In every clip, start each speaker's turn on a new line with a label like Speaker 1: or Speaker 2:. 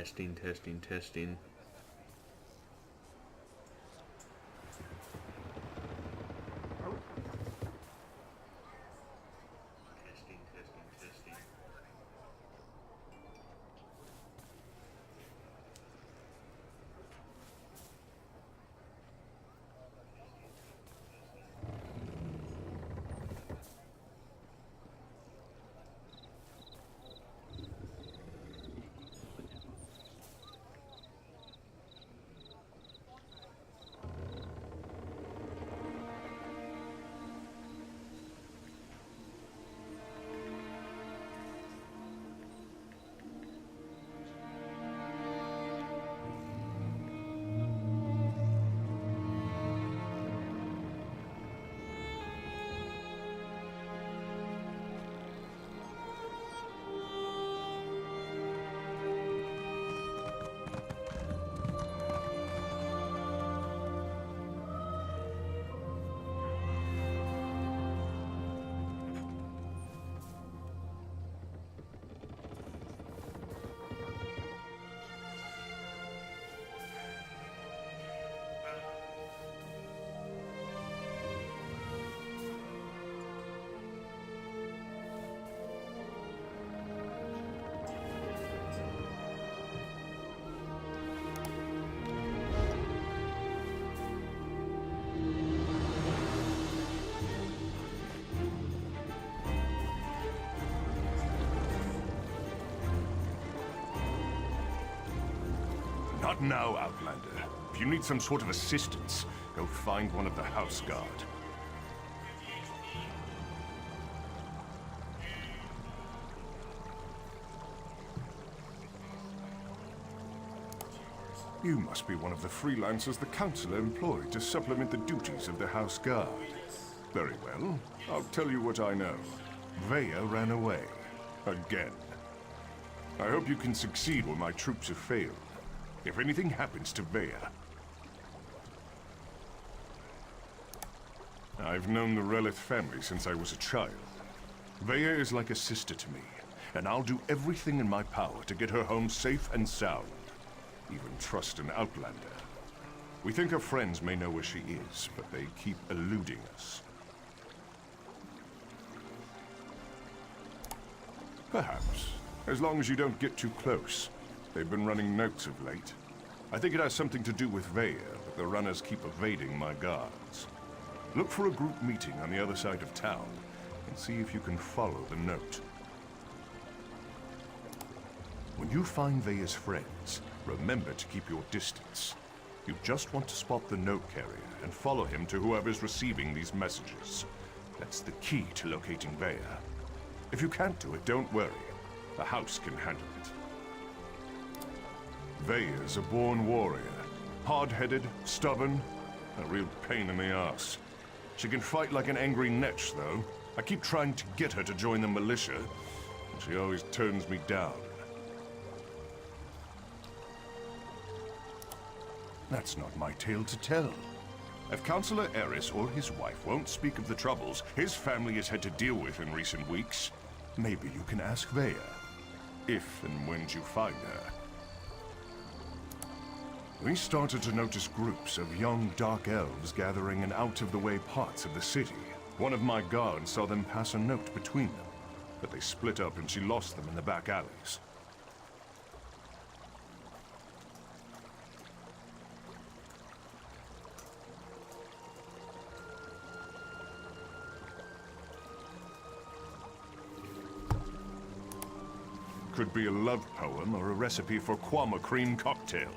Speaker 1: Testing, testing, testing. Testing, testing, testing.
Speaker 2: Not now, Outlander. If you need some sort of assistance, go find one of the House Guard. You must be one of the freelancers the Council employed to supplement the duties of the House Guard. Very well. I'll tell you what I know. Vaya ran away. Again. I hope you can succeed where my troops have failed. If anything happens to Vaya... I've known the Relith family since I was a child. Vaya is like a sister to me, and I'll do everything in my power to get her home safe and sound. Even trust an Outlander. We think her friends may know where she is, but they keep eluding us. Perhaps. As long as you don't get too close. They've been running notes of late. I think it has something to do with Vaya, but the runners keep evading my guards. Look for a group meeting on the other side of town, and see if you can follow the note. When you find Vaya's friends, remember to keep your distance. You just want to spot the note carrier and follow him to whoever's receiving these messages. That's the key to locating Vaya. If you can't do it, don't worry. The house can handle it. Vaya's a born warrior. Hard-headed, stubborn, a real pain in the ass. She can fight like an angry netch, though. I keep trying to get her to join the militia, and she always turns me down. That's not my tale to tell. If Councillor Eris or his wife won't speak of the troubles his family has had to deal with in recent weeks, maybe you can ask Vaya. If and when you find her. We started to notice groups of young dark elves gathering in out-of-the-way parts of the city. One of my guards saw them pass a note between them, but they split up and she lost them in the back alleys. Could be a love poem or a recipe for Kwama cream cocktail.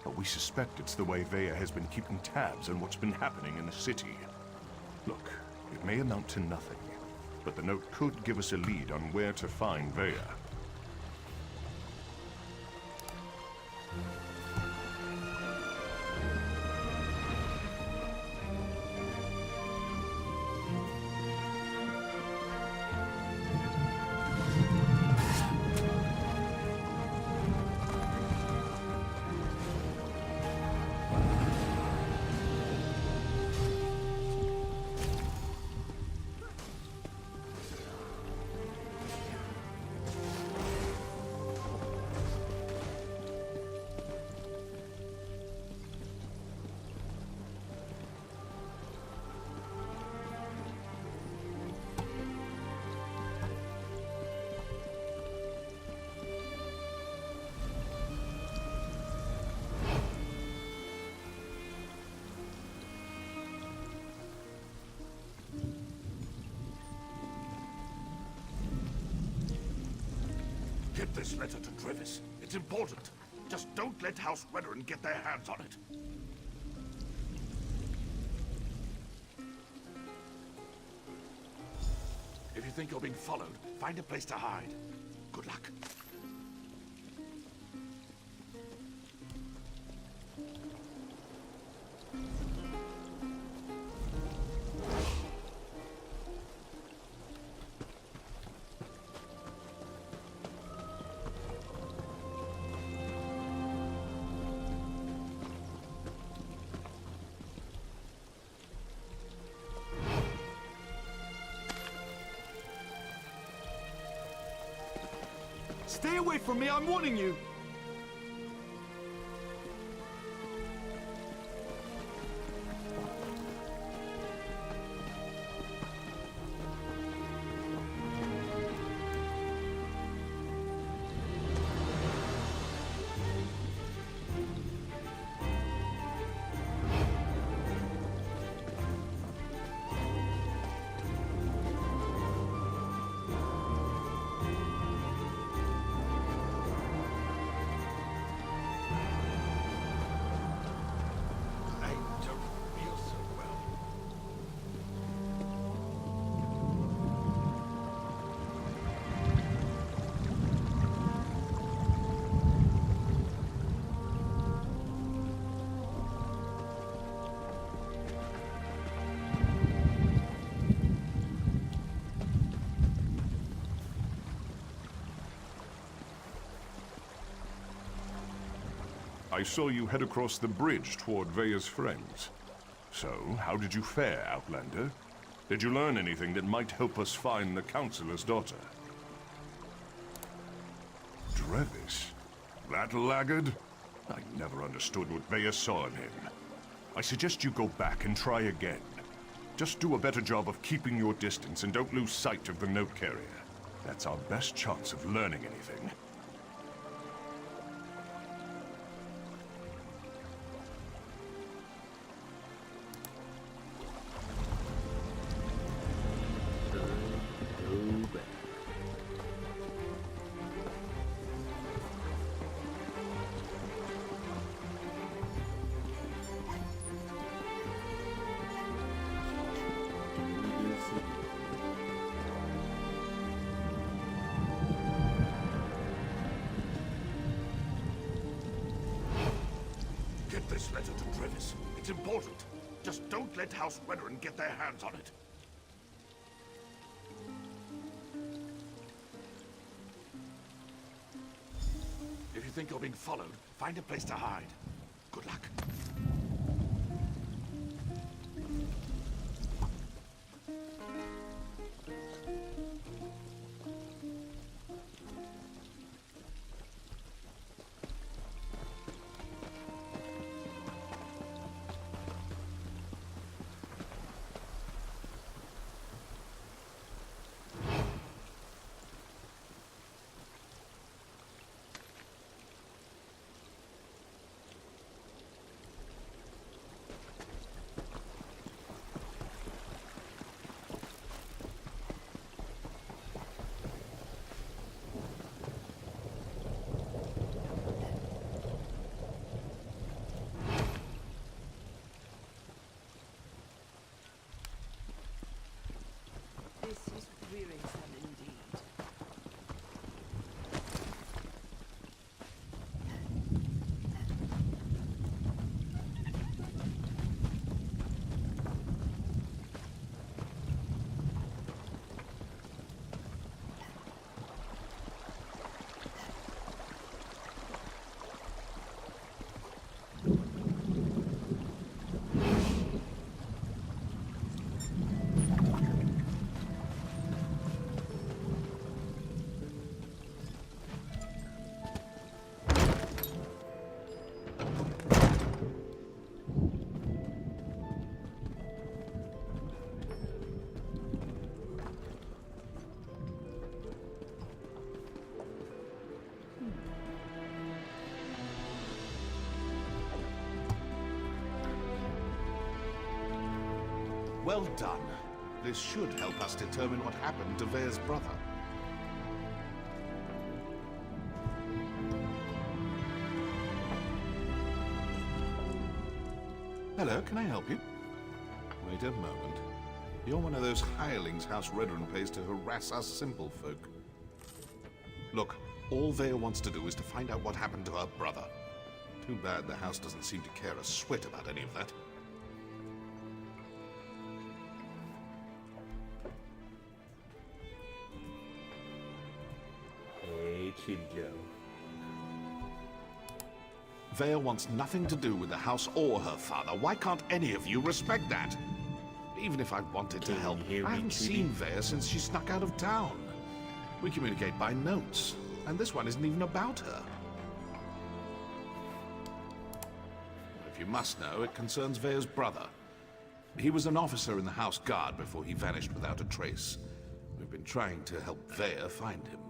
Speaker 2: But we suspect it's the way Vaya has been keeping tabs on what's been happening in the city. Look, it may amount to nothing, but the note could give us a lead on where to find Vaya.
Speaker 3: this letter to Trevis. It's important. Just don't let House Radeon get their hands on it. If you think you're being followed, find a place to hide. Good luck.
Speaker 4: Stay away from me, I'm warning you!
Speaker 2: I saw you head across the bridge toward Veya's friends. So, how did you fare, Outlander? Did you learn anything that might help us find the Councilor's daughter? Trevis? That laggard? I never understood what Veya saw in him. I suggest you go back and try again. Just do a better job of keeping your distance and don't lose sight of the note carrier. That's our best chance of learning anything.
Speaker 3: Get this letter to Trevis. It's important. Just don't let House Radeon get their hands on it. If you think you're being followed, find a place to hide. Good luck.
Speaker 5: This is wearisome indeed.
Speaker 3: Well done. This should help us determine what happened to Veya's brother. Hello, can I help you? Wait a moment. You're one of those hirelings House Radeon pays to harass us simple folk. Look, all Vea wants to do is to find out what happened to her brother. Too bad the house doesn't seem to care a swit about any of that.
Speaker 1: Hey, Chijo.
Speaker 3: Vea wants nothing to do with the house or her father. Why can't any of you respect that? Even if I wanted to
Speaker 1: Can you
Speaker 3: help,
Speaker 1: hear
Speaker 3: I
Speaker 1: me,
Speaker 3: haven't
Speaker 1: Tweety?
Speaker 3: seen Vea since she snuck out of town. We communicate by notes, and this one isn't even about her. If you must know, it concerns Vea's brother. He was an officer in the House Guard before he vanished without a trace. We've been trying to help Vea find him.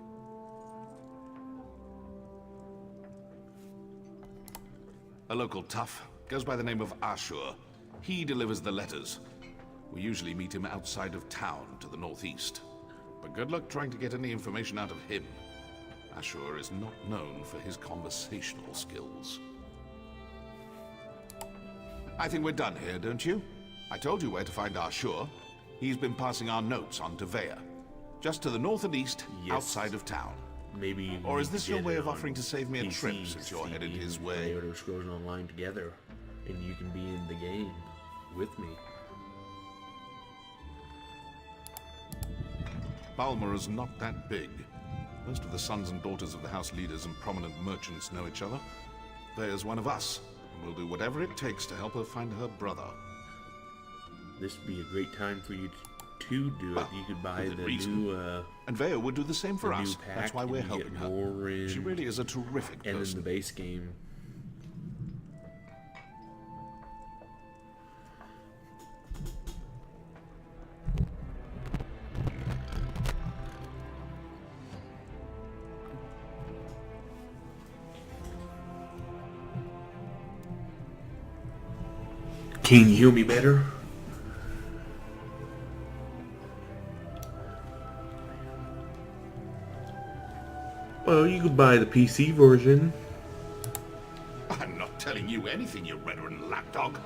Speaker 3: A local tough, goes by the name of Ashur. He delivers the letters. We usually meet him outside of town to the northeast. But good luck trying to get any information out of him. Ashur is not known for his conversational skills. I think we're done here, don't you? I told you where to find Ashur. He's been passing our notes on to Vea. Just to the north and east,
Speaker 1: Yes.
Speaker 3: outside of town.
Speaker 1: Maybe you
Speaker 3: Or is
Speaker 1: need
Speaker 3: this
Speaker 1: to
Speaker 3: your
Speaker 1: get
Speaker 3: way
Speaker 1: it
Speaker 3: of
Speaker 1: on
Speaker 3: offering to save me a trip
Speaker 1: PC,
Speaker 3: since you're headed
Speaker 1: CD,
Speaker 3: his way?
Speaker 1: Elder Scrolls Online together, and you can be in the game with me.
Speaker 3: Balmer is not that big. Most of the sons and daughters of the house leaders and prominent merchants know each other. Vea's one of us, and we'll do whatever it takes to help her find her brother.
Speaker 1: This would be a great time for you to do it. You could buy
Speaker 3: within
Speaker 1: the
Speaker 3: reason.
Speaker 1: new
Speaker 3: And Vea would do the same for
Speaker 1: the new
Speaker 3: us.
Speaker 1: pack,
Speaker 3: That's why
Speaker 1: and
Speaker 3: we're
Speaker 1: you get
Speaker 3: helping her.
Speaker 1: more in,
Speaker 3: She really is a terrific
Speaker 1: and then
Speaker 3: person.
Speaker 1: the base game. Can you hear me better? Well, you could buy the PC version.
Speaker 3: I'm not telling you anything, you Radeon lapdog.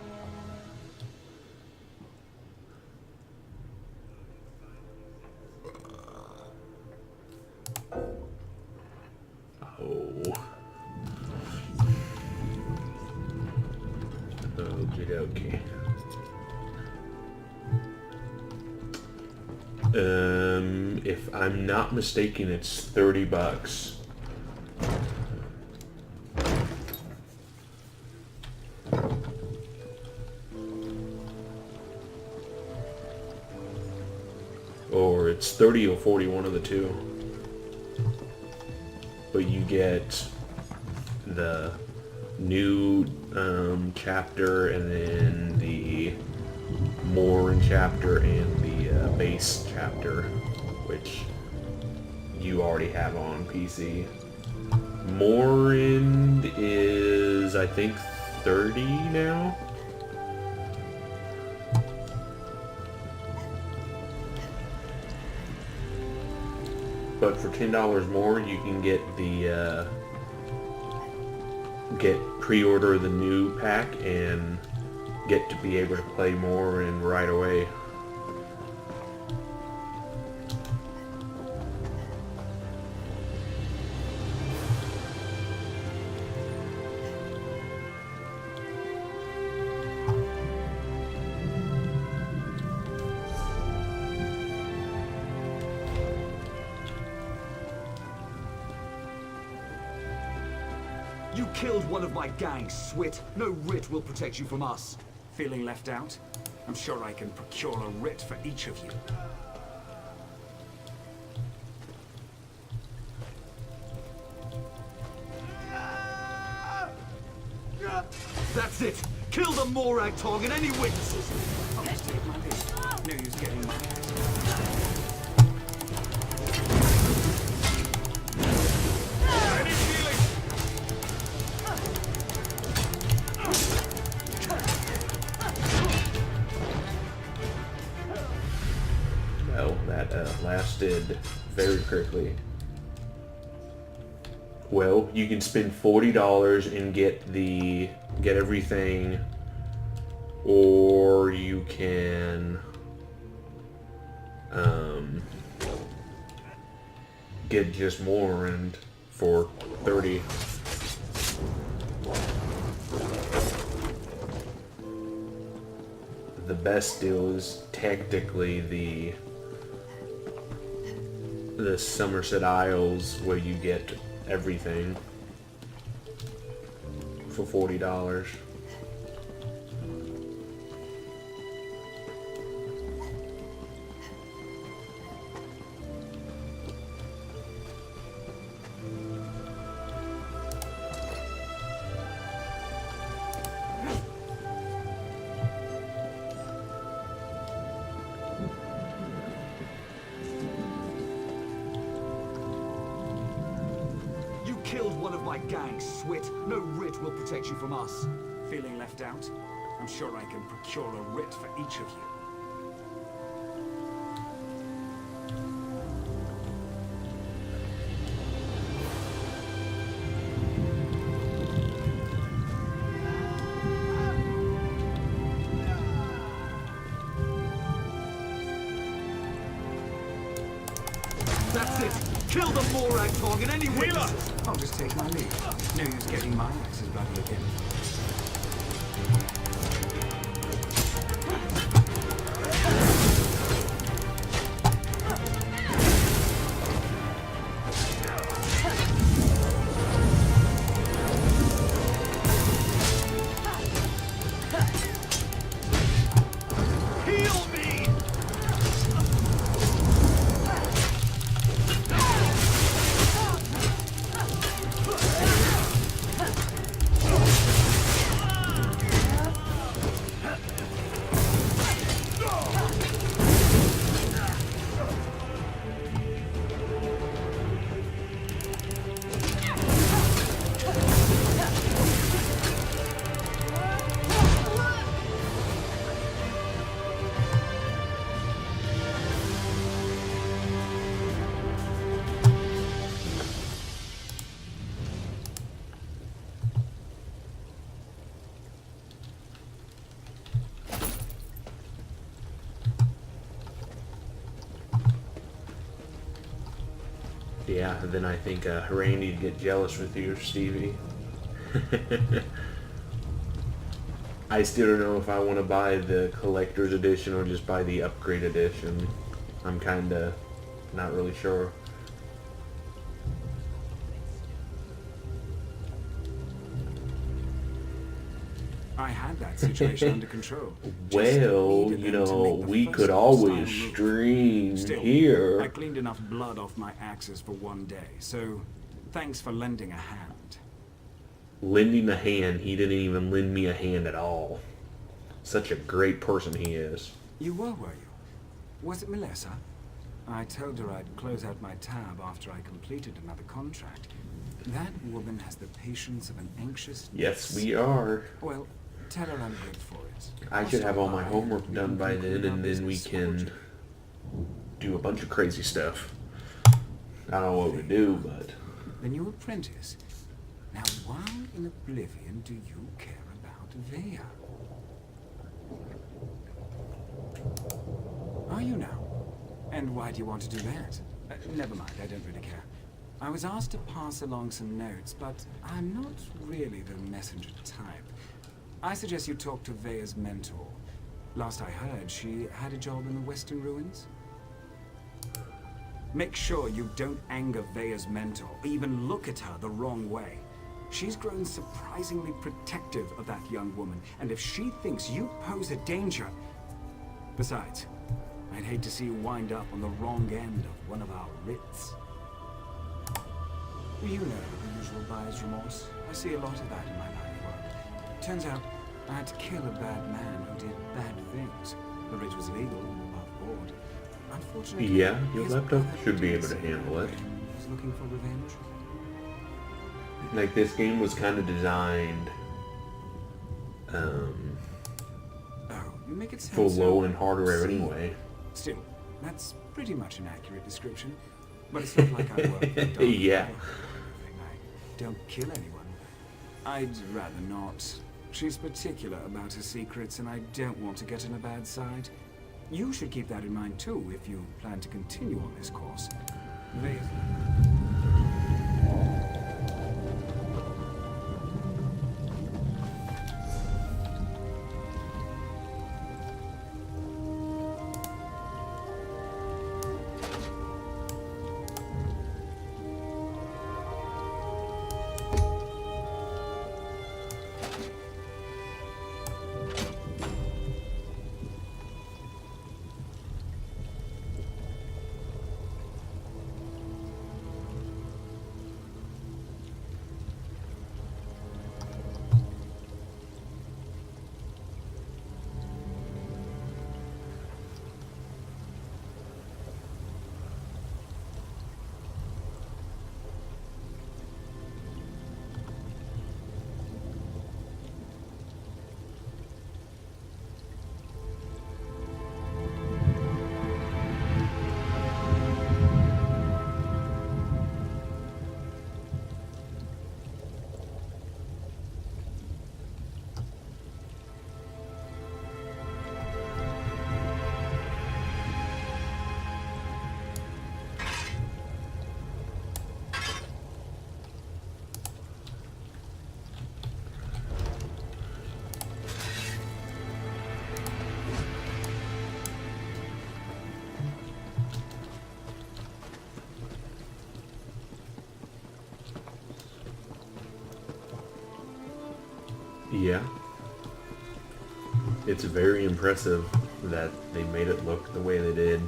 Speaker 1: Oh. Okie dokie. If I'm not mistaken, it's $30. Or it's 30 or 40, one of the two. But you get the new chapter, and then the Morin chapter, and the base chapter, which you already have on PC. Morin is, I think, 30 now. But for $10 more, you can get the pre-order the new pack and get to be able to play more and right away.
Speaker 4: You killed one of my gang, Swit. No writ will protect you from us.
Speaker 6: Feeling left out? I'm sure I can procure a writ for each of you.
Speaker 4: That's it. Kill the Morag Tog and any witnesses.
Speaker 6: I'll just take my pick. No use getting my
Speaker 1: Well, that lasted very quickly. Well, you can spend $40 and get everything or you can get just more and for 30. The best deal is technically the Somerset Isles, where you get everything for $40.
Speaker 4: You killed one of my gang, Swit. No writ will protect you from us.
Speaker 6: Feeling left out? I'm sure I can procure a writ for each of you.
Speaker 4: That's it. Kill the Morag Tong and any witnesses.
Speaker 6: I'll just take my leave. No use getting my axes bloody again.
Speaker 4: Heal me!
Speaker 1: Yeah, then I think Randy'd get jealous with you, Stevie. I still don't know if I want to buy the collector's edition or just buy the upgrade edition. I'm kinda not really sure.
Speaker 6: I had that situation under control. Just
Speaker 1: Well,
Speaker 6: needed
Speaker 1: you
Speaker 6: them to
Speaker 1: know,
Speaker 6: make the
Speaker 1: we
Speaker 6: first
Speaker 1: could always
Speaker 6: hostile move.
Speaker 1: stream
Speaker 6: Still,
Speaker 1: here.
Speaker 6: I cleaned enough blood off my axes for one day, so thanks for lending a hand.
Speaker 1: Lending a hand, he didn't even lend me a hand at all. Such a great person he is.
Speaker 6: You were you? Was it Melissa? I told her I'd close out my tab after I completed another contract. That woman has the patience of an anxious
Speaker 1: Yes,
Speaker 6: niece.
Speaker 1: we are.
Speaker 6: Well, tell her I'm good for it.
Speaker 1: I
Speaker 6: I'll
Speaker 1: should have
Speaker 6: stop
Speaker 1: all my
Speaker 6: by
Speaker 1: homework
Speaker 6: and
Speaker 1: done
Speaker 6: we
Speaker 1: by
Speaker 6: can
Speaker 1: then,
Speaker 6: conclude our
Speaker 1: and then we
Speaker 6: business
Speaker 1: can
Speaker 6: shortly.
Speaker 1: do a bunch of crazy stuff. I don't know what we do, but
Speaker 6: The new apprentice. Now, why in oblivion do you care about Vea? Are you now? And why do you want to do that? Never mind, I don't really care. I was asked to pass along some notes, but I'm not really the messenger type. I suggest you talk to Vea's mentor. Last I heard, she had a job in the Western Ruins. Make sure you don't anger Vea's mentor, or even look at her the wrong way. She's grown surprisingly protective of that young woman, and if she thinks you pose a danger... Besides, I'd hate to see you wind up on the wrong end of one of our writs. You know the usual buyer's remorse. I see a lot of that in my line of work. Turns out, I had to kill a bad man who did bad things. The writ was legal and above board. Unfortunately,
Speaker 1: yeah, your
Speaker 6: his
Speaker 1: laptop
Speaker 6: brother
Speaker 1: should be
Speaker 6: did
Speaker 1: able to
Speaker 6: the
Speaker 1: handle
Speaker 6: same
Speaker 1: it.
Speaker 6: thing. He was looking for revenge.
Speaker 1: Like, this game was kind of designed
Speaker 6: Oh, you make it sound
Speaker 1: for
Speaker 6: so
Speaker 1: low-end hardware
Speaker 6: obscene.
Speaker 1: anyway.
Speaker 6: Still, that's pretty much an accurate description. But it's not like I work for a dollar
Speaker 1: Yeah.
Speaker 6: for everything. I don't kill anyone. I'd rather not. She's particular about her secrets, and I don't want to get on a bad side. You should keep that in mind too, if you plan to continue on this course.
Speaker 1: Yeah. It's very impressive that they made it look the way they did.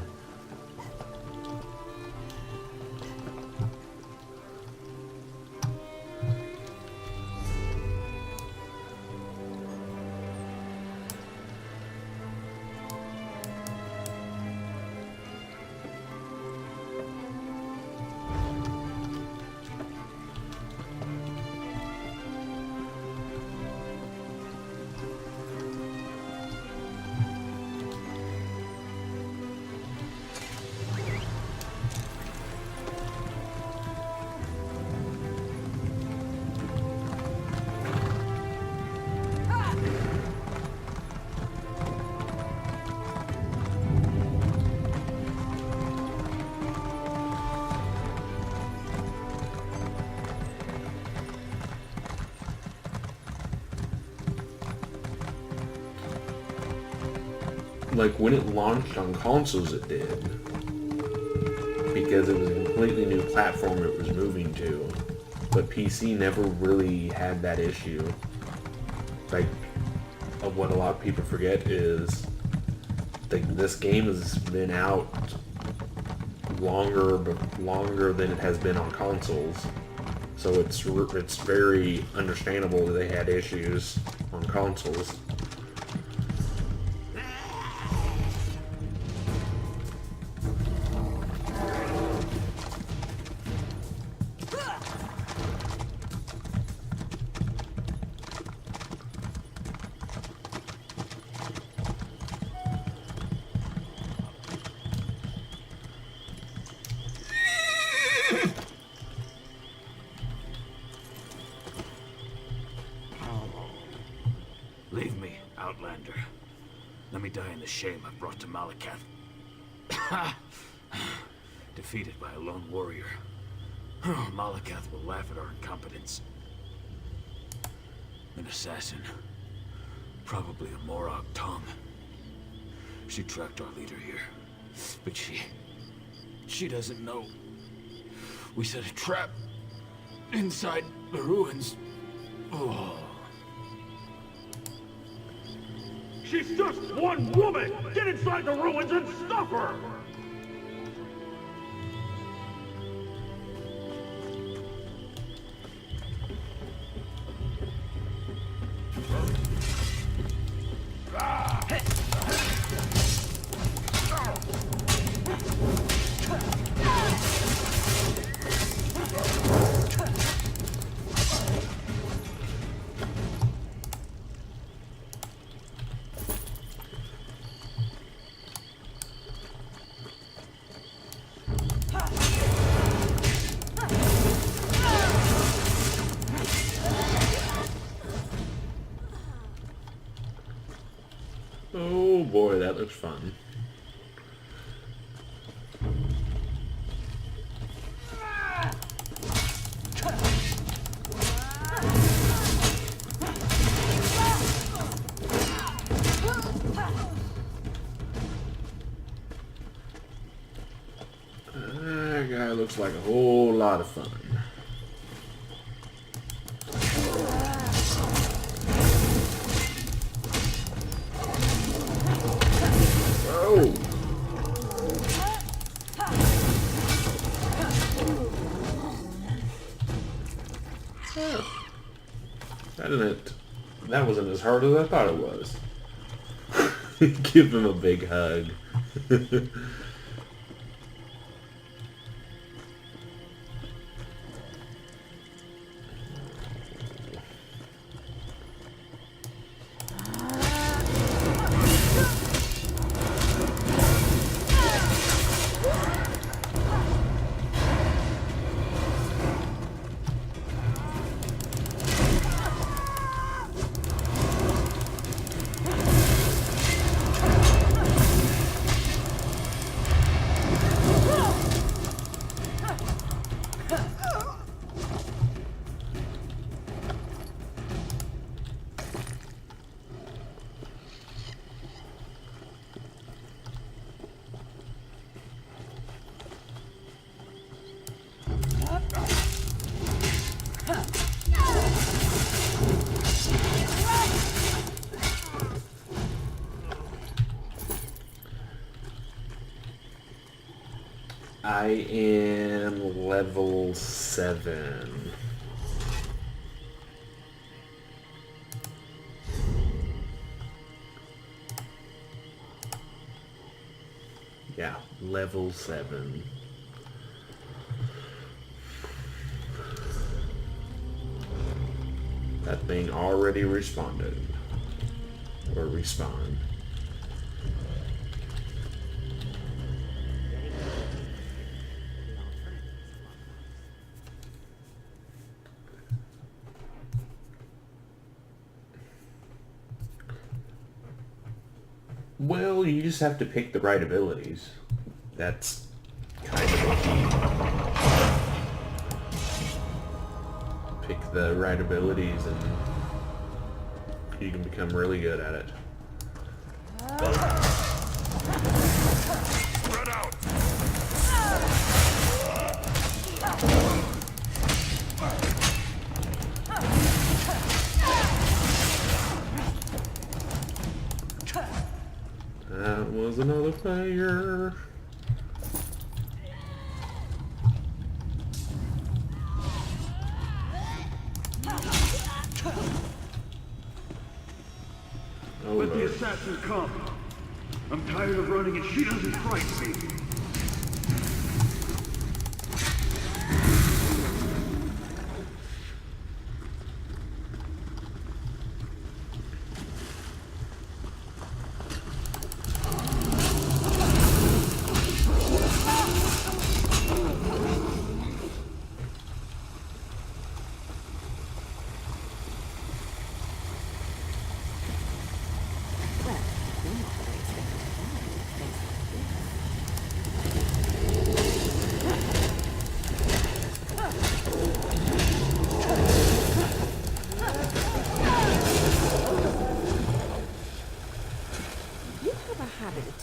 Speaker 1: Like, when it launched on consoles, it did. Because it was a completely new platform it was moving to. But PC never really had that issue. Like, what a lot of people forget is, like, this game has been out longer than it has been on consoles. So it's very understandable that they had issues on consoles.
Speaker 7: Leave me, Outlander. Let me die in the shame I've brought to Malakath. Defeated by a lone warrior. Malakath will laugh at our incompetence. An assassin. Probably a Morag Tom. She tracked our leader here. But she doesn't know. We set a trap inside the ruins. Oh.
Speaker 8: She's just one woman! Get inside the ruins and stop her!
Speaker 1: boy, that looks fun. That guy looks like a whole lot of fun. Oh! That wasn't as hard as I thought it was. Give him a big hug. I am level 7. Yeah, level 7. That thing already responded. Or respawned. Well, you just have to pick the right abilities. That's kind of the key. Pick the right abilities and you can become really good at it.
Speaker 2: Spread out!
Speaker 1: That was another player. Oh,
Speaker 8: Let the
Speaker 1: Lord.
Speaker 8: assassin come. I'm tired of running and she doesn't frighten me.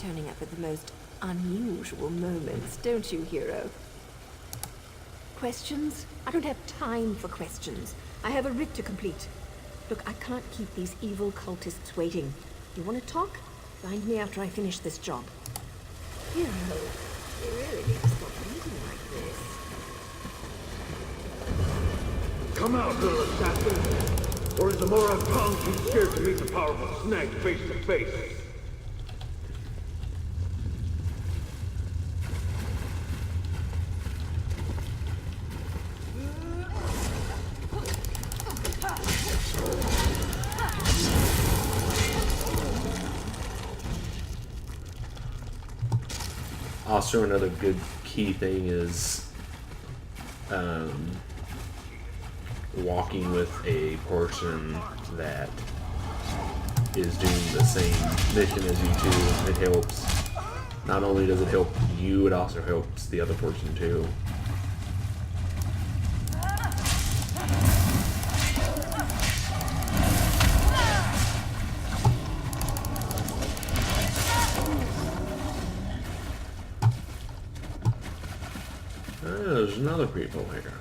Speaker 5: Turning up at the most unusual moments, don't you, hero? Questions? I don't have time for questions. I have a writ to complete. Look, I can't keep these evil cultists waiting. You want to talk? Find me after I finish this job. Hero, you really need to stop bleeding like this.
Speaker 8: Come out, little assassin. Or is Amora Kong too scared to meet the powerful snag face to face?
Speaker 1: Also, another good key thing is walking with a person that is doing the same mission as you two. It helps. Not only does it help you, it also helps the other person too. There's another people here.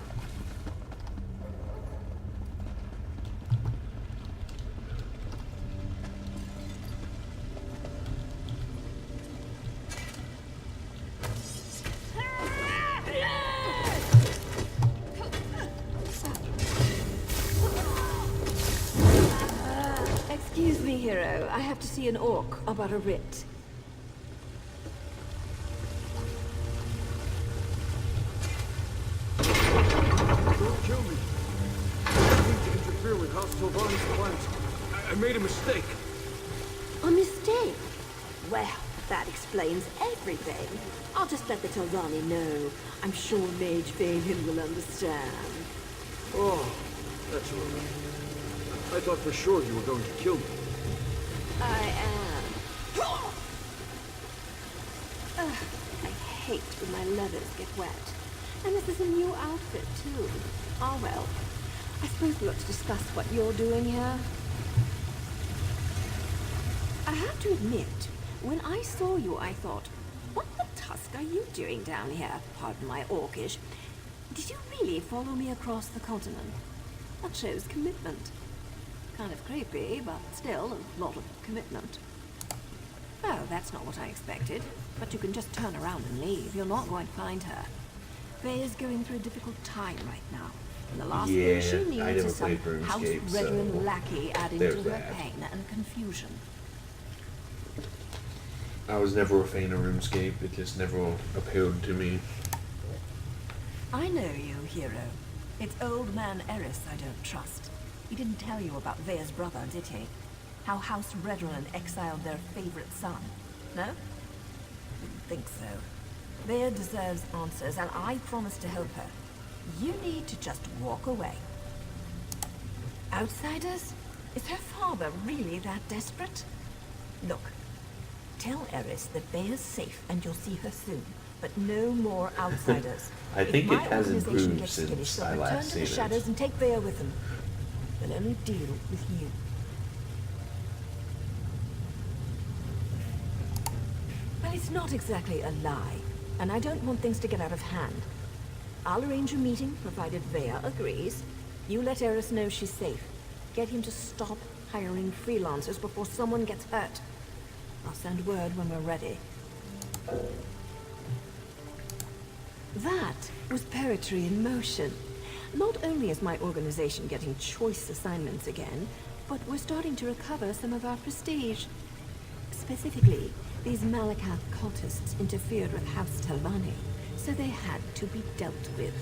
Speaker 5: Excuse me, hero. I have to see an orc about a writ.
Speaker 8: Don't kill me. I didn't mean to interfere with House Sylvanas' plans. I made a mistake.
Speaker 5: A mistake? Well, that explains everything. I'll just let the Telvanni know. I'm sure Mage Fabian will understand.
Speaker 8: Oh, that's all right. I thought for sure you were going to kill me.
Speaker 5: I am. I hate when my leathers get wet. And this is a new outfit, too. Ah, well. I suppose we ought to discuss what you're doing here. I have to admit, when I saw you, I thought, what the tusk are you doing down here? Pardon my orcish. Did you really follow me across the continent? That shows commitment. Kind of creepy, but still a lot of commitment. Oh, that's not what I expected. But you can just turn around and leave. You're not going to find her. Veya's going through a difficult time right now. And the last thing she needs is some House Radeon lackey adding to her pain and confusion.
Speaker 1: I was never a fan of RuneScape. It just never appealed to me.
Speaker 5: I know you, hero. It's old man Eris I don't trust. He didn't tell you about Veya's brother, did he? How House Radeon exiled their favorite son. No? Didn't think so. Veya deserves answers, and I promise to help her. You need to just walk away. Outsiders? Is her father really that desperate? Look, tell Eris that Veya's safe and you'll see her soon. But no more outsiders.
Speaker 1: I think
Speaker 5: if
Speaker 1: it
Speaker 5: my
Speaker 1: has
Speaker 5: organization
Speaker 1: improved
Speaker 5: gets
Speaker 1: since
Speaker 5: finished, they'll
Speaker 1: I
Speaker 5: return
Speaker 1: last
Speaker 5: to the
Speaker 1: seen
Speaker 5: shadows
Speaker 1: it.
Speaker 5: and take Veya with them. They'll only deal with you. Well, it's not exactly a lie, and I don't want things to get out of hand. I'll arrange a meeting, provided Veya agrees. You let Eris know she's safe. Get him to stop hiring freelancers before someone gets hurt. I'll send word when we're ready. That was poetry in motion. Not only is my organization getting choice assignments again, but we're starting to recover some of our prestige. Specifically, these Malakath cultists interfered with House Telvanni, so they had to be dealt with.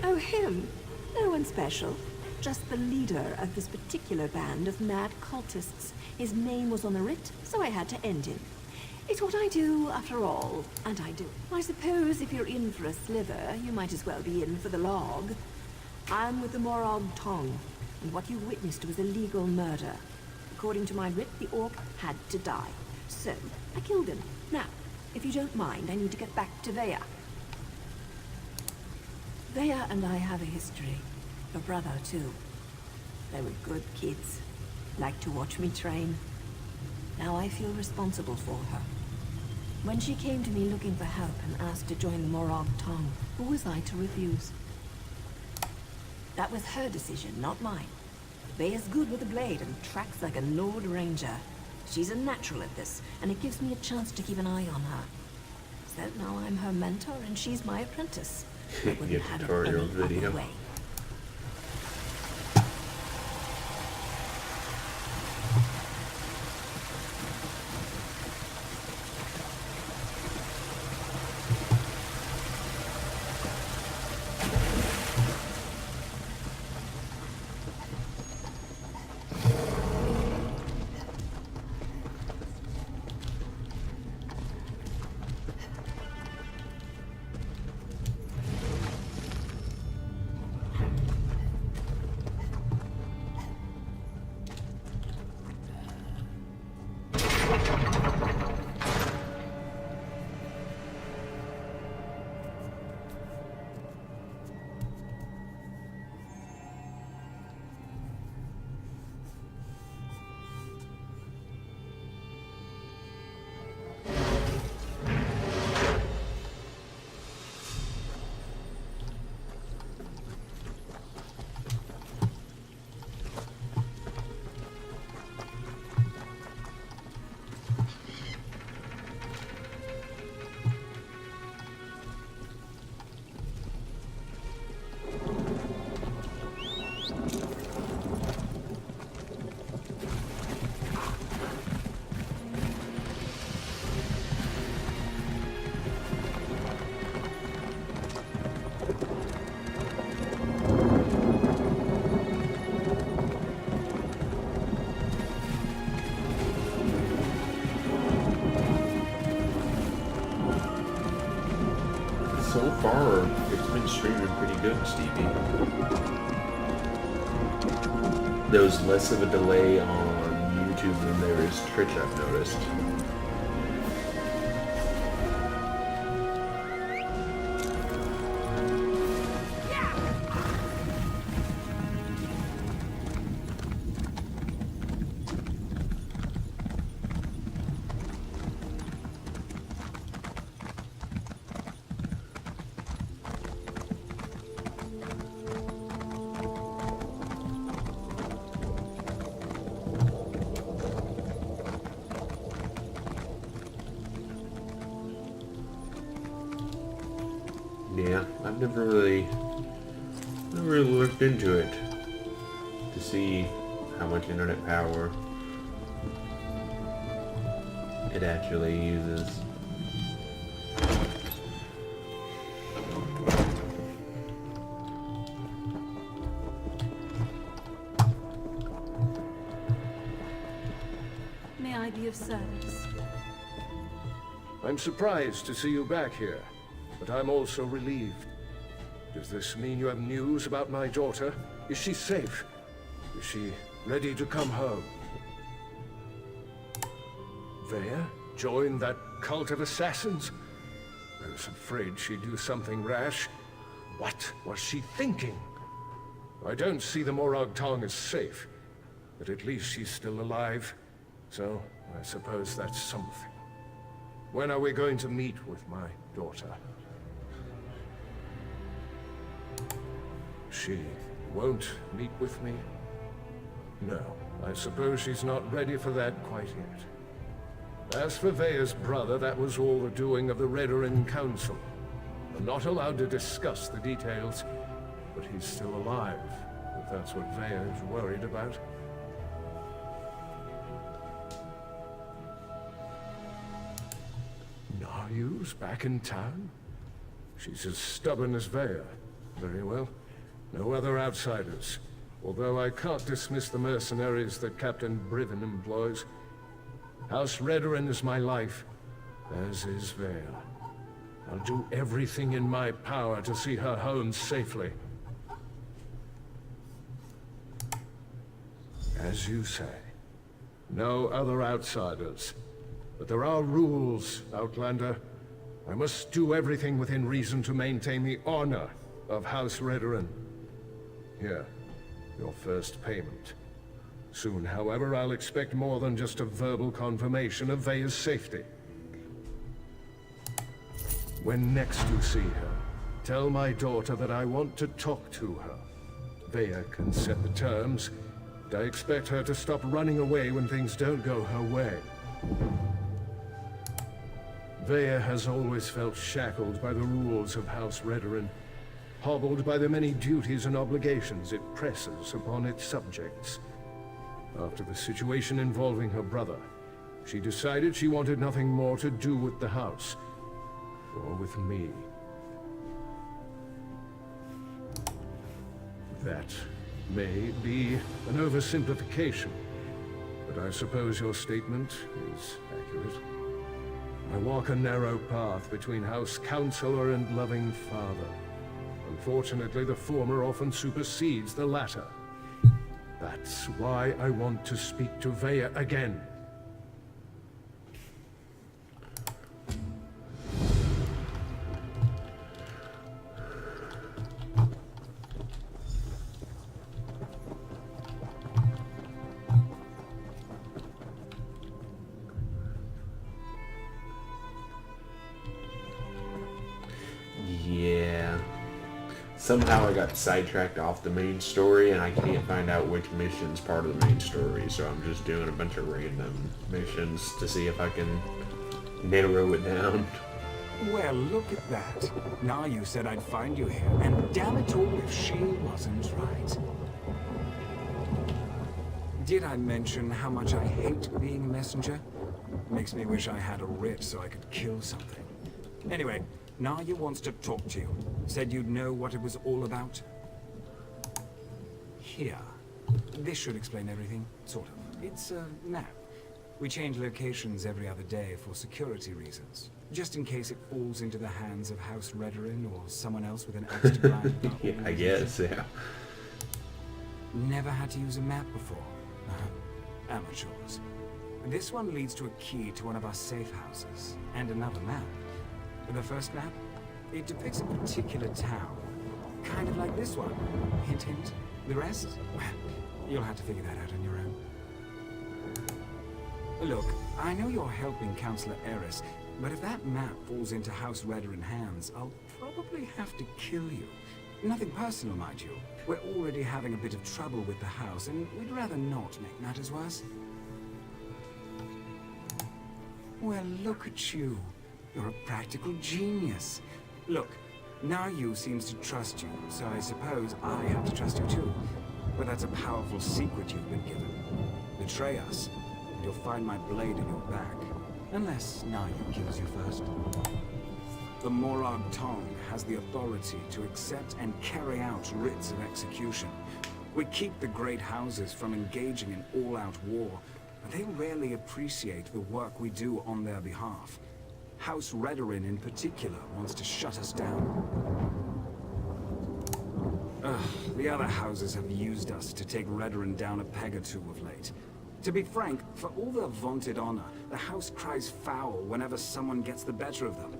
Speaker 5: Oh, him? No one special. Just the leader of this particular band of mad cultists. His name was on the writ, so I had to end him. It's what I do, after all, and I do. I suppose if you're in for a sliver, you might as well be in for the log. I'm with the Morag Tong, and what you witnessed was illegal murder. According to my writ, the orc had to die. So, I killed him. Now, if you don't mind, I need to get back to Veya. Veya and I have a history. Her brother, too. They were good kids. Liked to watch me train. Now I feel responsible for her. When she came to me looking for help and asked to join the Morag Tong, who was I to refuse? That was her decision, not mine. Veya's good with a blade and tracks like a Lord Ranger. She's a natural at this, and it gives me a chance to keep an eye on her. So now I'm her mentor and she's my apprentice. I wouldn't
Speaker 1: Get
Speaker 5: have it
Speaker 1: tutorial
Speaker 5: any
Speaker 1: video.
Speaker 5: other way.
Speaker 1: So far, it's been streaming pretty good, Stevie. There was less of a delay on YouTube than there is Twitch, I've noticed. Yeah, I've never really looked into it to see how much internet power it actually uses.
Speaker 5: May I be of service?
Speaker 8: I'm surprised to see you back here, but I'm also relieved. Does this mean you have news about my daughter? Is she safe? Is she ready to come home? Vea joined that cult of assassins? I was afraid she'd do something rash. What was she thinking? I don't see the Morag Tong as safe, but at least she's still alive. So, I suppose that's something. When are we going to meet with my daughter? She won't meet with me? No, I suppose she's not ready for that quite yet. As for Vea's brother, that was all the doing of the Radeon Council. I'm not allowed to discuss the details, but he's still alive, if that's what Vea is worried about. Naryu's back in town? She's as stubborn as Vea. Very well. No other outsiders. Although I can't dismiss the mercenaries that Captain Briven employs. House Radeon is my life, as is Vea. I'll do everything in my power to see her home safely. As you say, no other outsiders. But there are rules, Outlander. I must do everything within reason to maintain the honor of House Radeon. Here, your first payment. Soon, however, I'll expect more than just a verbal confirmation of Vea's safety. When next you see her, tell my daughter that I want to talk to her. Vea can set the terms, and I expect her to stop running away when things don't go her way. Vea has always felt shackled by the rules of House Radeon, hobbled by the many duties and obligations it presses upon its subjects. After the situation involving her brother, she decided she wanted nothing more to do with the house, or with me. That may be an oversimplification, but I suppose your statement is accurate. I walk a narrow path between House Counselor and loving father. Unfortunately, the former often supersedes the latter. That's why I want to speak to Vea again.
Speaker 1: somehow I got sidetracked off the main story, and I can't find out which mission's part of the main story, so I'm just doing a bunch of random missions to see if I can narrow it down.
Speaker 6: Well, look at that. Now you said I'd find you here, and damn it all if she wasn't right. Did I mention how much I hate being a messenger? Makes me wish I had a writ so I could kill something. Anyway, Naya wants to talk to you. Said you'd know what it was all about. Here. This should explain everything, sort of. It's a map. We change locations every other day for security reasons. Just in case it falls into the hands of House Radeon or someone else with an axe to grind.
Speaker 1: Yeah, I guess, yeah.
Speaker 6: Never had to use a map before. Amateurs. This one leads to a key to one of our safe houses, and another map. The first map, it depicts a particular town. Kind of like this one. Hint, hint. The rest? Well, you'll have to figure that out on your own. Look, I know you're helping Councillor Eris, but if that map falls into House Radeon hands, I'll probably have to kill you. Nothing personal, mind you. We're already having a bit of trouble with the house, and we'd rather not make matters worse. Well, look at you. You're a practical genius. Look, Nayu seems to trust you, so I suppose I have to trust you too. But that's a powerful secret you've been given. Betray us, and you'll find my blade in your back. Unless Nayu kills you first. The Morag Tong has the authority to accept and carry out writs of execution. We keep the great houses from engaging in all-out war, but they rarely appreciate the work we do on their behalf. House Radeon in particular wants to shut us down. The other houses have used us to take Radeon down a peg or two of late. To be frank, for all their vaunted honor, the house cries foul whenever someone gets the better of them.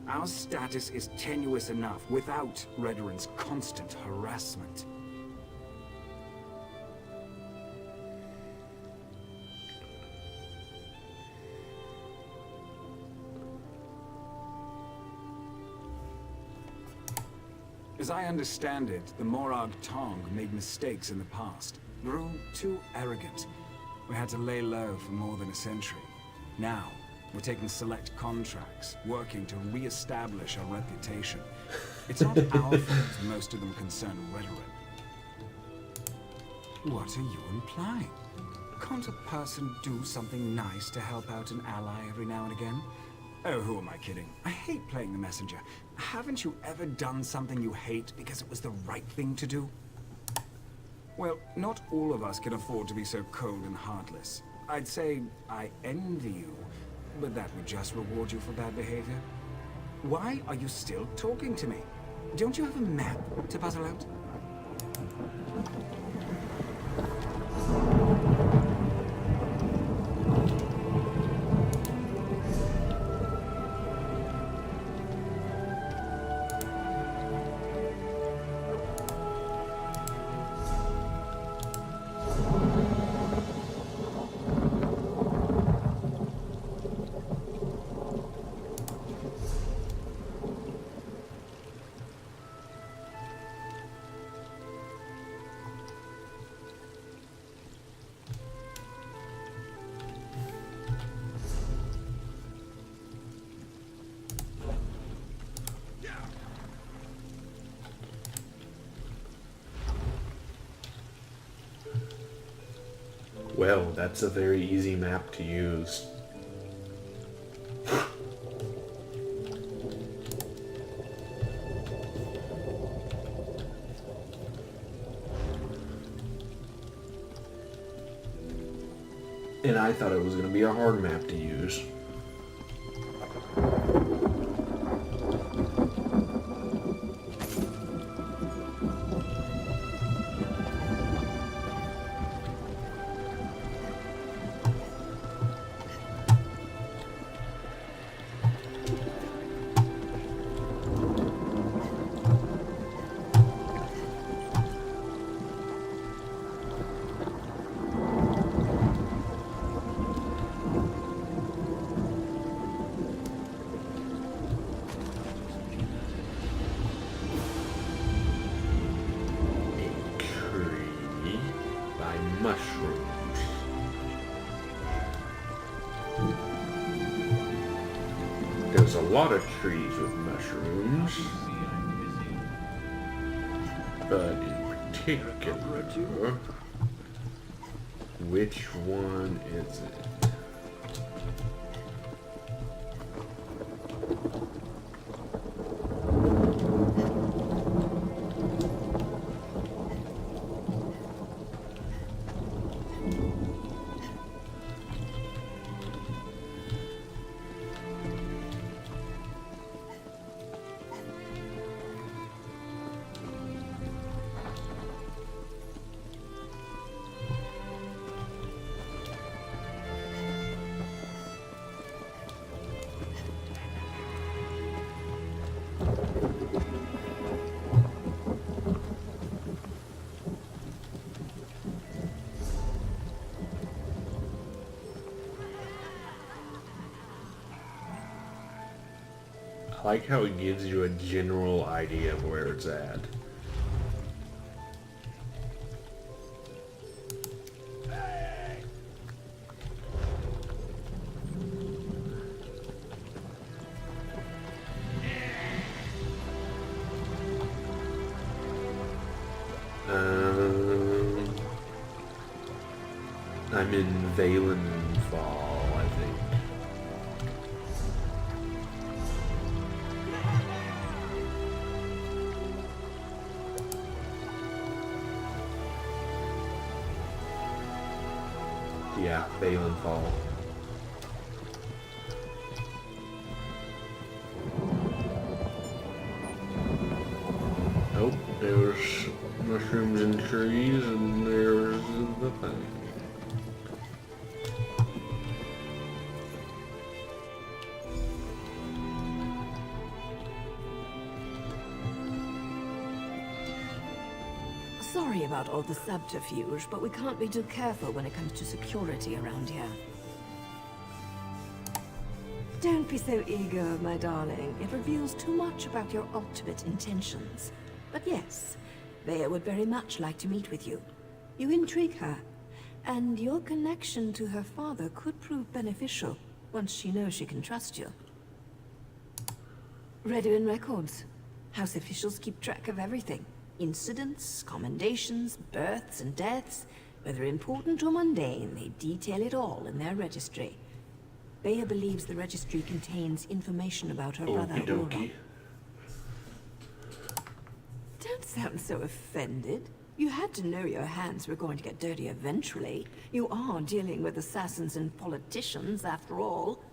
Speaker 6: Our status is tenuous enough without Radeon's constant harassment. As I understand it, the Morag Tong made mistakes in the past. Grew too arrogant. We had to lay low for more than a century. Now, we're taking select contracts, working to re-establish our reputation. It's not our fault most of them concern Radeon. What are you implying? Can't a person do something nice to help out an ally every now and again? Oh, who am I kidding? I hate playing the messenger. Haven't you ever done something you hate because it was the right thing to do? Well, not all of us can afford to be so cold and heartless. I'd say I envy you, but that would just reward you for bad behavior. Why are you still talking to me? Don't you have a map to puzzle out?
Speaker 1: Well, that's a very easy map to use. And I thought it was going to be a hard map to use. There's a lot of trees with mushrooms, but in particular, which one is it? I like how it gives you a general idea of where it's at. I'm in Valenfall, I think. Yeah, Valenfall. Nope, there's mushrooms and trees, and there's the thing.
Speaker 5: Sorry about all the subterfuge, but we can't be too careful when it comes to security around here. Don't be so eager, my darling. It reveals too much about your ultimate intentions. But yes, Vea would very much like to meet with you. You intrigue her, and your connection to her father could prove beneficial once she knows she can trust you. Radeon records. House officials keep track of everything. Incidents, commendations, births and deaths. Whether important or mundane, they detail it all in their registry. Bea believes the registry contains information about her brother,
Speaker 1: Okie
Speaker 5: Aura.
Speaker 1: dokie.
Speaker 5: Don't sound so offended. You had to know your hands were going to get dirty eventually. You are dealing with assassins and politicians, after all.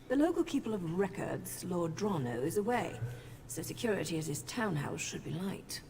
Speaker 5: The local keeper of records, Lord Drono, is away, so security at his townhouse should be light.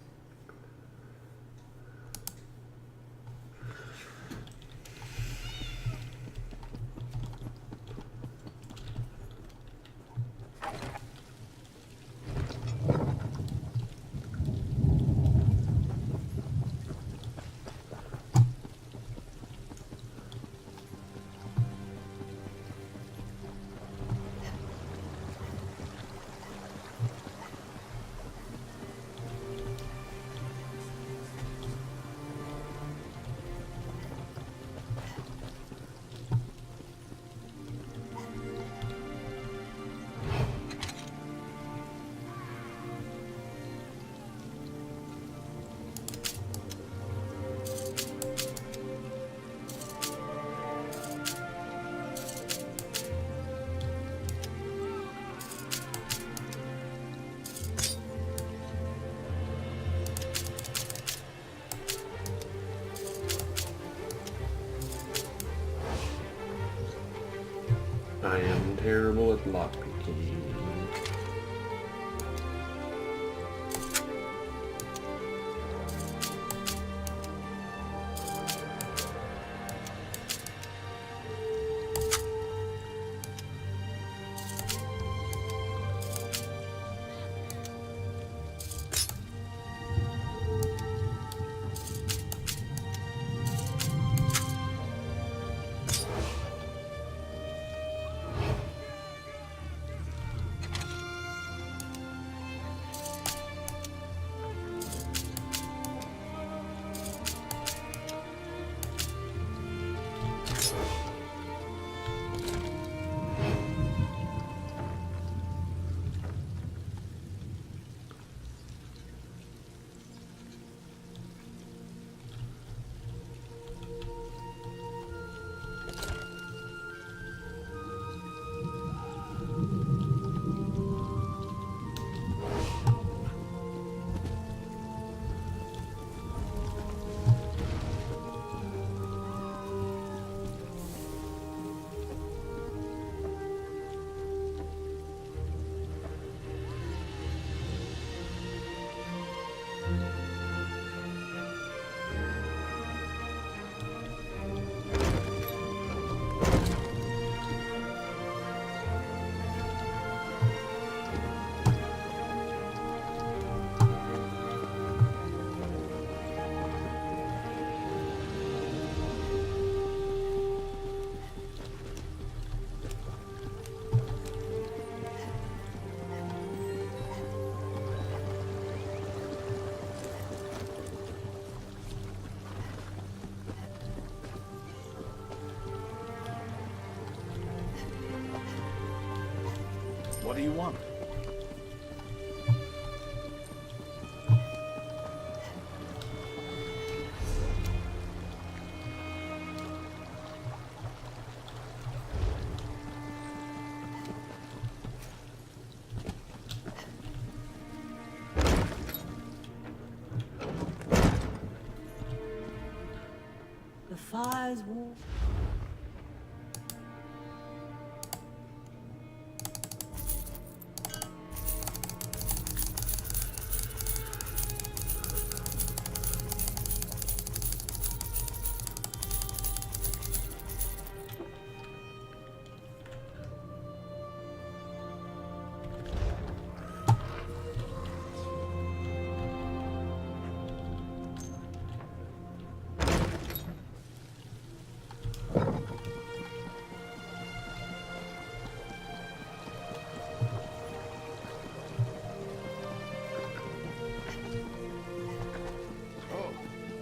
Speaker 1: I am terrible at lockpicking.
Speaker 7: What do you want?
Speaker 9: The fire's warm.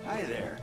Speaker 7: Hi there.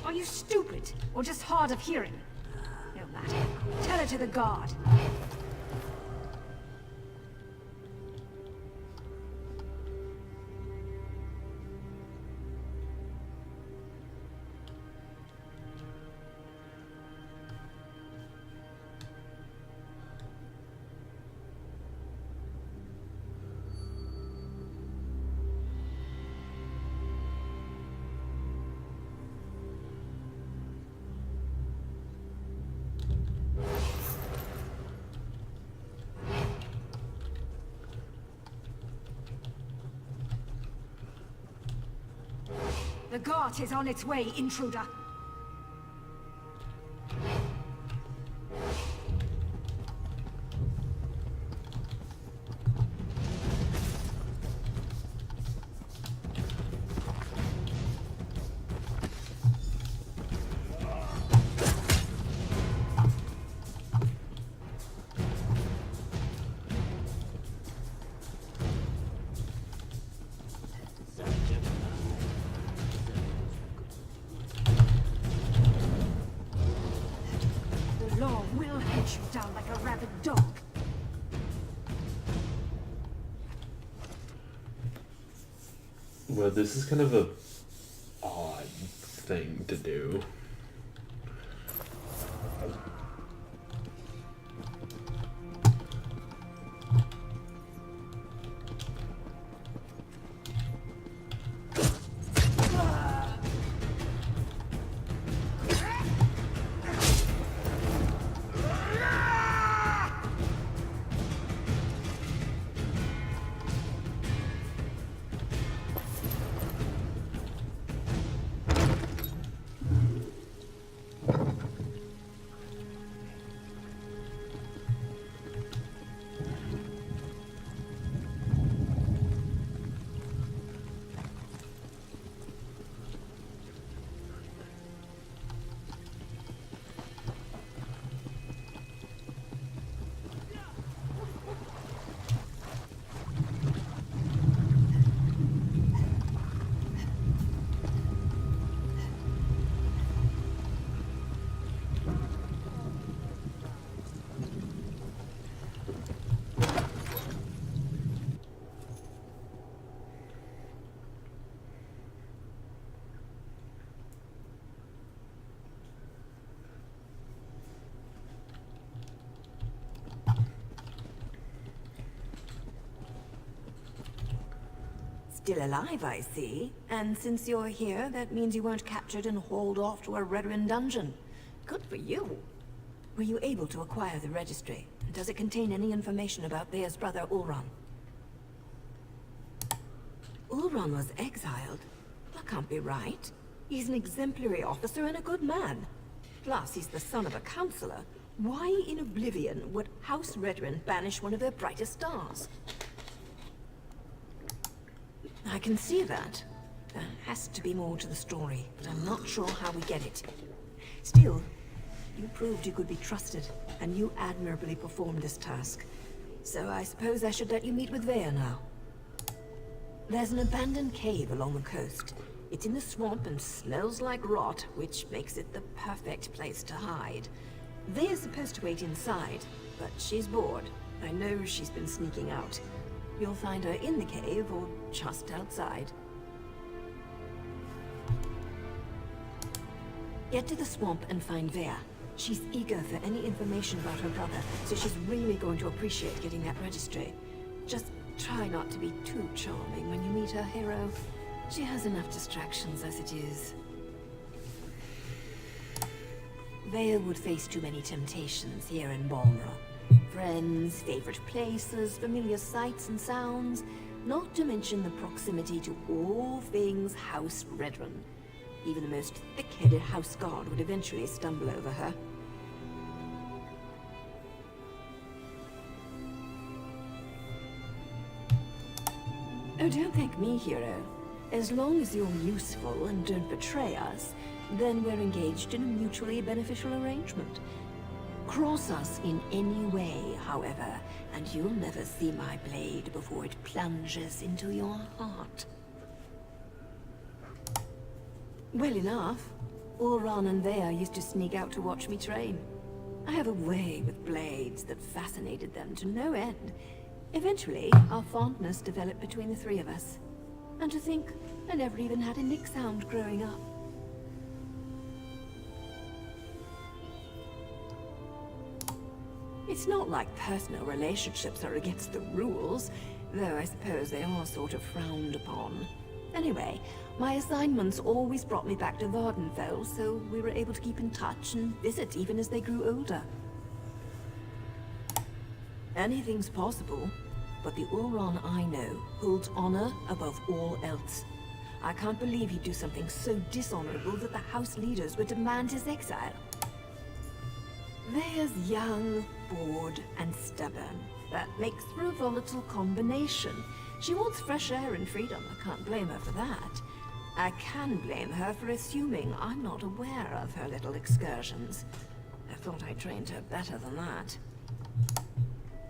Speaker 10: Are you stupid? Or just hard of hearing? No matter. Tell it to the guard. The guard is on its way, intruder. The law will hunt you down like a rabid dog.
Speaker 1: Well, this is kind of a odd thing to do.
Speaker 5: Still alive, I see. And since you're here, that means you weren't captured and hauled off to a Radeon dungeon. Good for you. Were you able to acquire the registry? Does it contain any information about Thea's brother, Ulron? Ulron was exiled? That can't be right. He's an exemplary officer and a good man. Plus, he's the son of a counselor. Why in oblivion would House Radeon banish one of their brightest stars? I can see that. There has to be more to the story, but I'm not sure how we get it. Still, you proved you could be trusted, and you admirably performed this task. So I suppose I should let you meet with Vea now. There's an abandoned cave along the coast. It's in the swamp and smells like rot, which makes it the perfect place to hide. Vea's supposed to wait inside, but she's bored. I know she's been sneaking out. You'll find her in the cave or just outside. Get to the swamp and find Vea. She's eager for any information about her brother, so she's really going to appreciate getting that registry. Just try not to be too charming when you meet her hero. She has enough distractions as it is. Vea would face too many temptations here in Balmora. Friends, favorite places, familiar sights and sounds, not to mention the proximity to all things House Radeon. Even the most thick-headed house guard would eventually stumble over her. Oh, don't thank me, hero. As long as you're useful and don't betray us, then we're engaged in a mutually beneficial arrangement. Cross us in any way, however, and you'll never see my blade before it plunges into your heart. Well enough. Ulron and Vea used to sneak out to watch me train. I have a way with blades that fascinated them to no end. Eventually, our fondness developed between the three of us. And to think, I never even had a nick sound growing up. It's not like personal relationships are against the rules, though I suppose they are sort of frowned upon. Anyway, my assignments always brought me back to Vardenfell, so we were able to keep in touch and visit even as they grew older. Anything's possible, but the Ulron I know holds honor above all else. I can't believe he'd do something so dishonorable that the house leaders would demand his exile. Vea's young, bored, and stubborn. That makes for a volatile combination. She wants fresh air and freedom. I can't blame her for that. I can blame her for assuming I'm not aware of her little excursions. I thought I trained her better than that.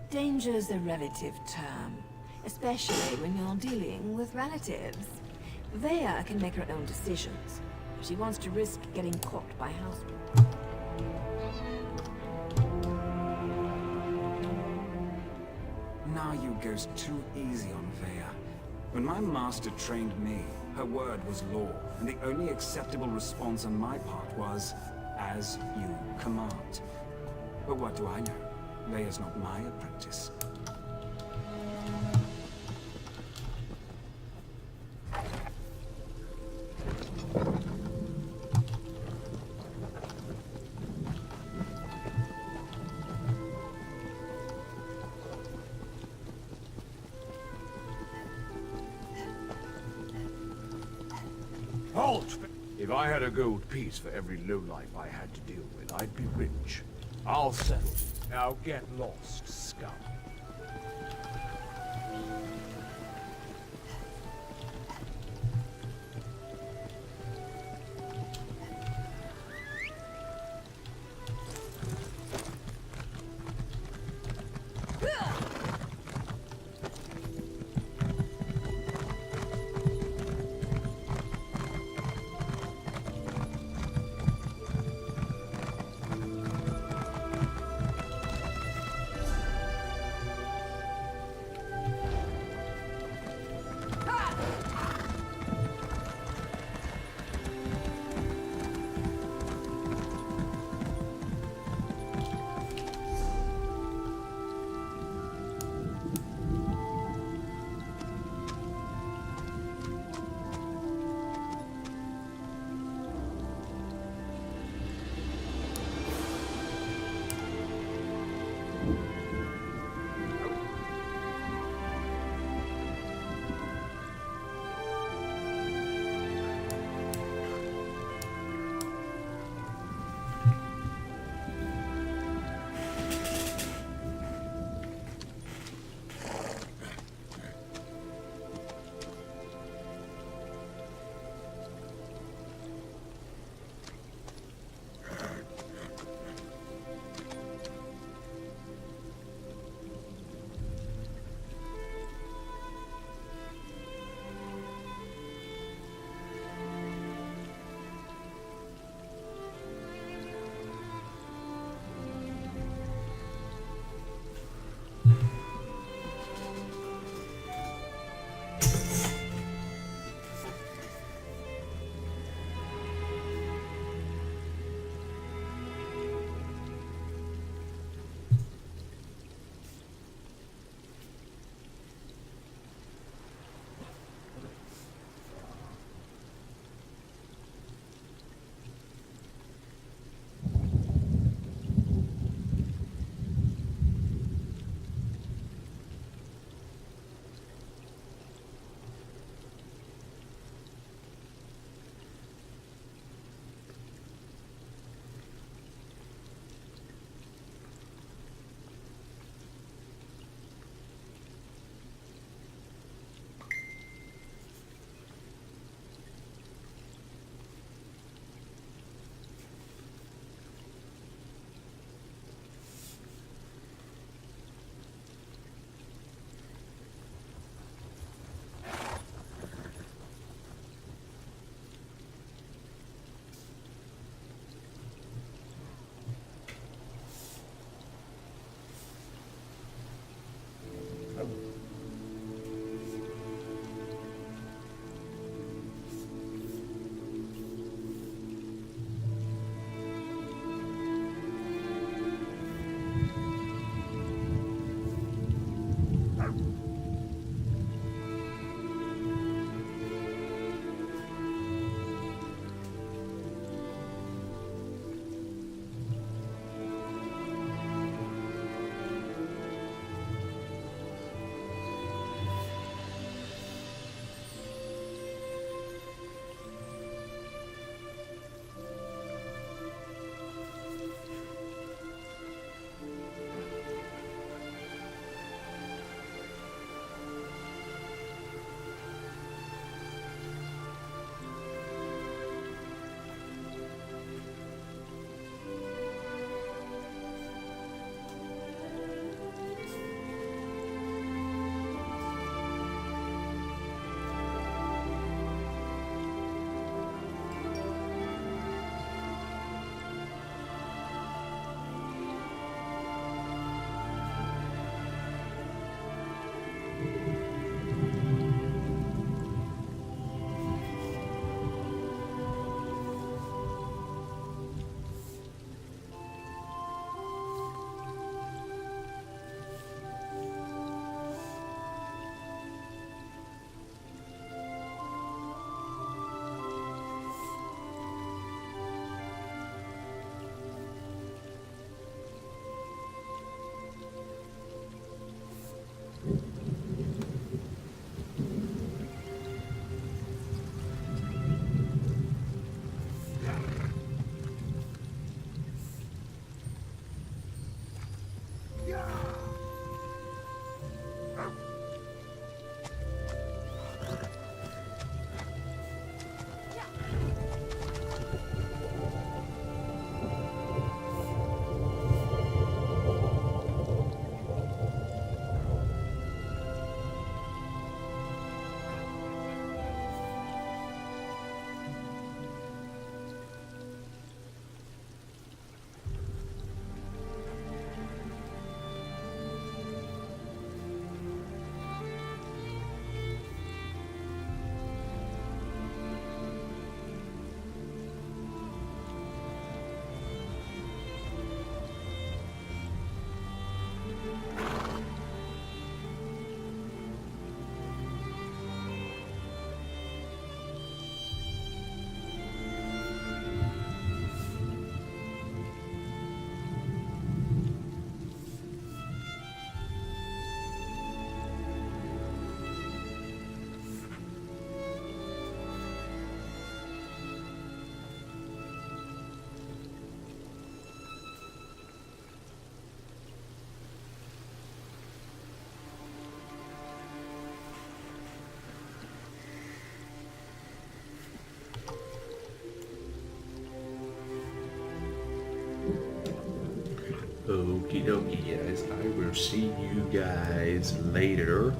Speaker 5: Danger's a relative term, especially when you're dealing with relatives. Vea can make her own decisions. If she wants to risk getting caught by housemen.
Speaker 6: Now you goes too easy on Vea. When my master trained me, her word was law, and the only acceptable response on my part was, as you command. But what do I know? Vea's not my apprentice.
Speaker 7: Halt! If I had a gold piece for every lowlife I had to deal with, I'd be rich. I'll settle. Now get lost, scum.
Speaker 1: dokie, guys. I will see you guys later.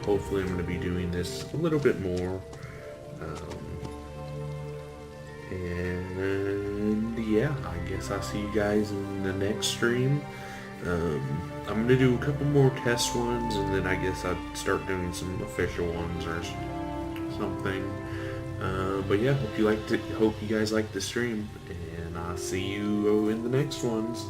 Speaker 1: Hopefully I'm going to be doing this a little bit more. And yeah, I guess I'll see you guys in the next stream. I'm going to do a couple more test ones, and then I guess I'll start doing some official ones or something. But yeah, hope you guys liked the stream, and I'll see you in the next ones.